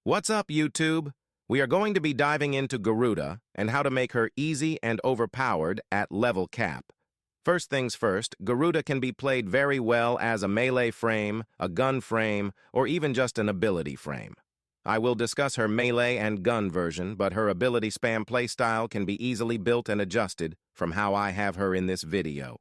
What's up, YouTube? We are going to be diving into Garuda and how to make her easy and overpowered at level cap. First things first, Garuda can be played very well as a melee frame, a gun frame, or even just an ability frame. I will discuss her melee and gun version, but her ability spam playstyle can be easily built and adjusted from how I have her in this video.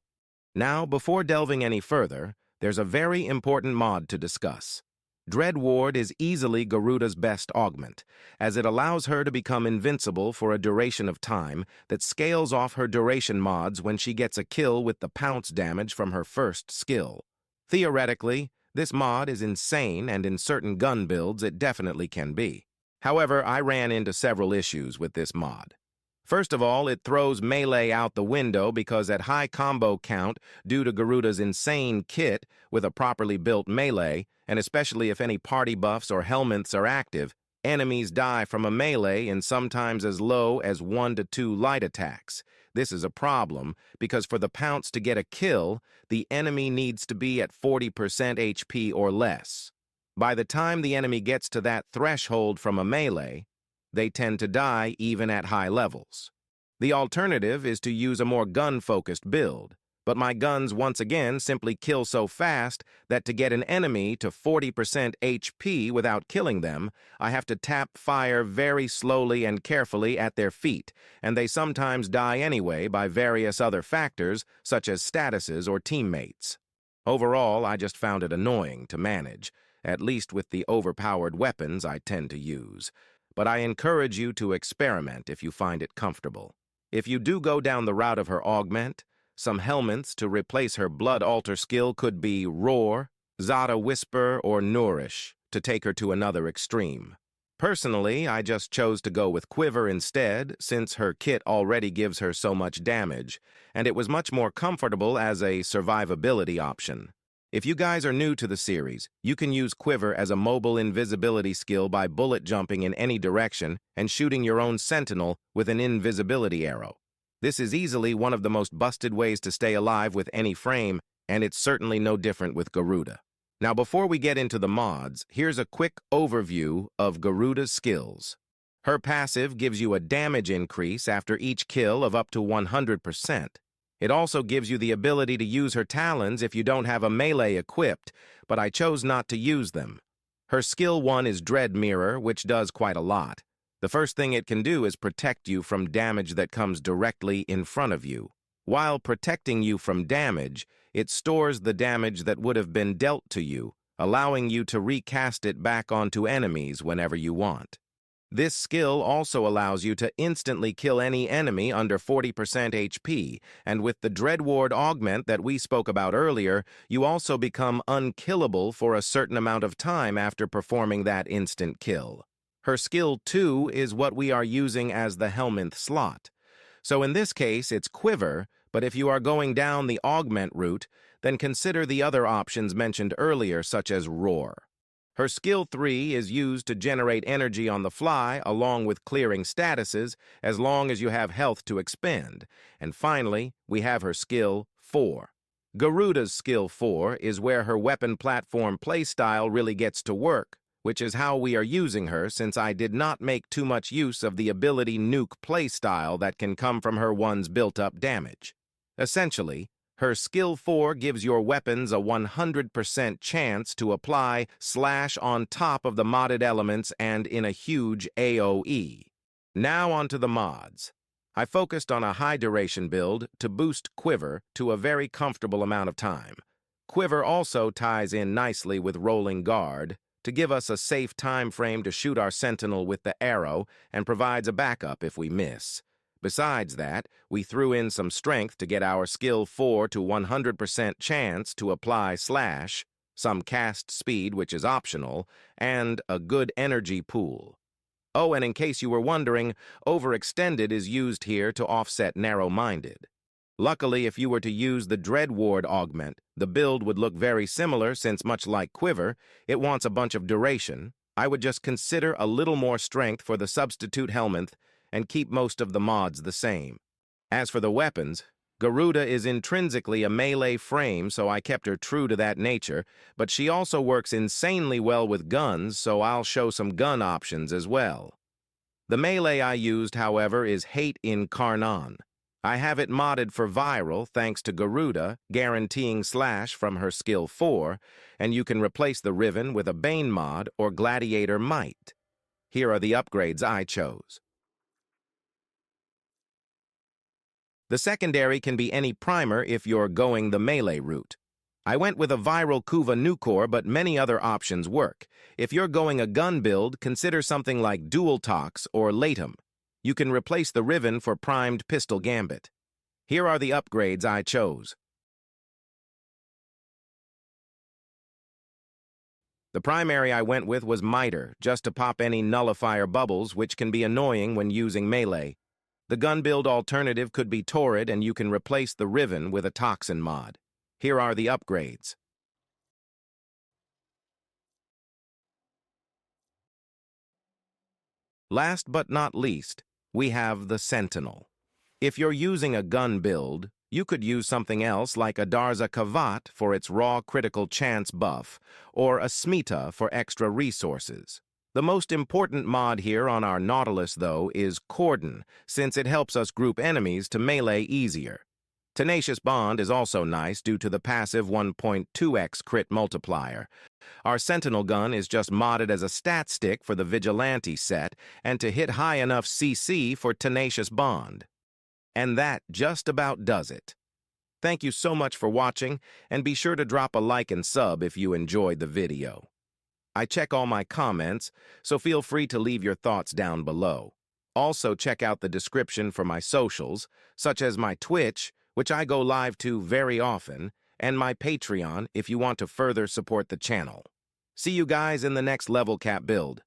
Now, before delving any further, there's a very important mod to discuss. Dread Ward is easily Garuda's best augment, as it allows her to become invincible for a duration of time that scales off her duration mods when she gets a kill with the pounce damage from her first skill. Theoretically, this mod is insane, and in certain gun builds it definitely can be. However, I ran into several issues with this mod. First of all, it throws melee out the window because at high combo count, due to Garuda's insane kit with a properly built melee, and especially if any party buffs or helmets are active, enemies die from a melee in sometimes as low as 1 to 2 light attacks. This is a problem because for the pounce to get a kill, the enemy needs to be at 40% HP or less. By the time the enemy gets to that threshold from a melee, they tend to die even at high levels. The alternative is to use a more gun-focused build, but my guns once again simply kill so fast that to get an enemy to 40% HP without killing them, I have to tap fire very slowly and carefully at their feet, and they sometimes die anyway by various other factors such as statuses or teammates. Overall, I just found it annoying to manage, at least with the overpowered weapons I tend to use. But I encourage you to experiment if you find it comfortable. If you do go down the route of her augment, some helmets to replace her blood altar skill could be Roar, Zata Whisper, or Nourish to take her to another extreme. Personally, I just chose to go with Quiver instead since her kit already gives her so much damage, and it was much more comfortable as a survivability option. If you guys are new to the series, you can use Quiver as a mobile invisibility skill by bullet jumping in any direction and shooting your own sentinel with an invisibility arrow. This is easily one of the most busted ways to stay alive with any frame, and it's certainly no different with Garuda. Now, before we get into the mods, here's a quick overview of Garuda Skills. Her passive gives you a damage increase after each kill of up to 100%. It also gives you the ability to use her talons if you don't have a melee equipped, but I chose not to use them. Her skill 1 is Dread Mirror, which does quite a lot. The first thing it can do is protect you from damage that comes directly in front of you. While protecting you from damage, it stores the damage that would have been dealt to you, allowing you to recast it back onto enemies whenever you want. This skill also allows you to instantly kill any enemy under 40% HP, and with the Dread Ward augment that we spoke about earlier, you also become unkillable for a certain amount of time after performing that instant kill. Her skill 2 is what we are using as the helminth slot. So in this case, it's Quiver, but if you are going down the augment route, then consider the other options mentioned earlier, such as Roar. Her skill 3 is used to generate energy on the fly along with clearing statuses as long as you have health to expend. And finally, we have her skill 4. Garuda's skill 4 is where her weapon platform playstyle really gets to work, which is how we are using her since I did not make too much use of the ability nuke playstyle that can come from her one's built-up damage. Essentially, her skill 4 gives your weapons a 100% chance to apply slash on top of the modded elements and in a huge AoE. Now onto the mods. I focused on a high duration build to boost Quiver to a very comfortable amount of time. Quiver also ties in nicely with Rolling Guard to give us a safe time frame to shoot our sentinel with the arrow and provides a backup if we miss. Besides that, we threw in some strength to get our skill 4 to 100% chance to apply slash, some cast speed which is optional, and a good energy pool. Oh, and in case you were wondering, overextended is used here to offset narrow-minded. Luckily, if you were to use the Dread Ward augment, the build would look very similar since much like Quiver, it wants a bunch of duration. I would just consider a little more strength for the substitute helminth and keep most of the mods the same. As for the weapons, Garuda is intrinsically a melee frame, so I kept her true to that nature, but she also works insanely well with guns, so I'll show some gun options as well. The melee I used, however, is Hate Incarnon. I have it modded for viral thanks to Garuda, guaranteeing slash from her skill 4, and you can replace the Riven with a Bane mod or Gladiator Might. Here are the upgrades I chose. The secondary can be any primer if you're going the melee route. I went with a viral Kuva Nucor, but many other options work. If you're going a gun build, consider something like Dual Tox or Latum. You can replace the Riven for primed Pistol Gambit. Here are the upgrades I chose. The primary I went with was Miter, just to pop any nullifier bubbles, which can be annoying when using melee. The gun build alternative could be Torrid, and you can replace the Riven with a Toxin mod. Here are the upgrades. Last but not least, we have the Sentinel. If you're using a gun build, you could use something else like a Darza Kavat for its raw critical chance buff, or a Smita for extra resources. The most important mod here on our Nautilus, though, is Cordon, since it helps us group enemies to melee easier. Tenacious Bond is also nice due to the passive 1.2x crit multiplier. Our Sentinel gun is just modded as a stat stick for the Vigilante set and to hit high enough CC for Tenacious Bond. And that just about does it. Thank you so much for watching, and be sure to drop a like and sub if you enjoyed the video. I check all my comments, so feel free to leave your thoughts down below. Also check out the description for my socials, such as my Twitch, which I go live to very often, and my Patreon if you want to further support the channel. See you guys in the next level cap build.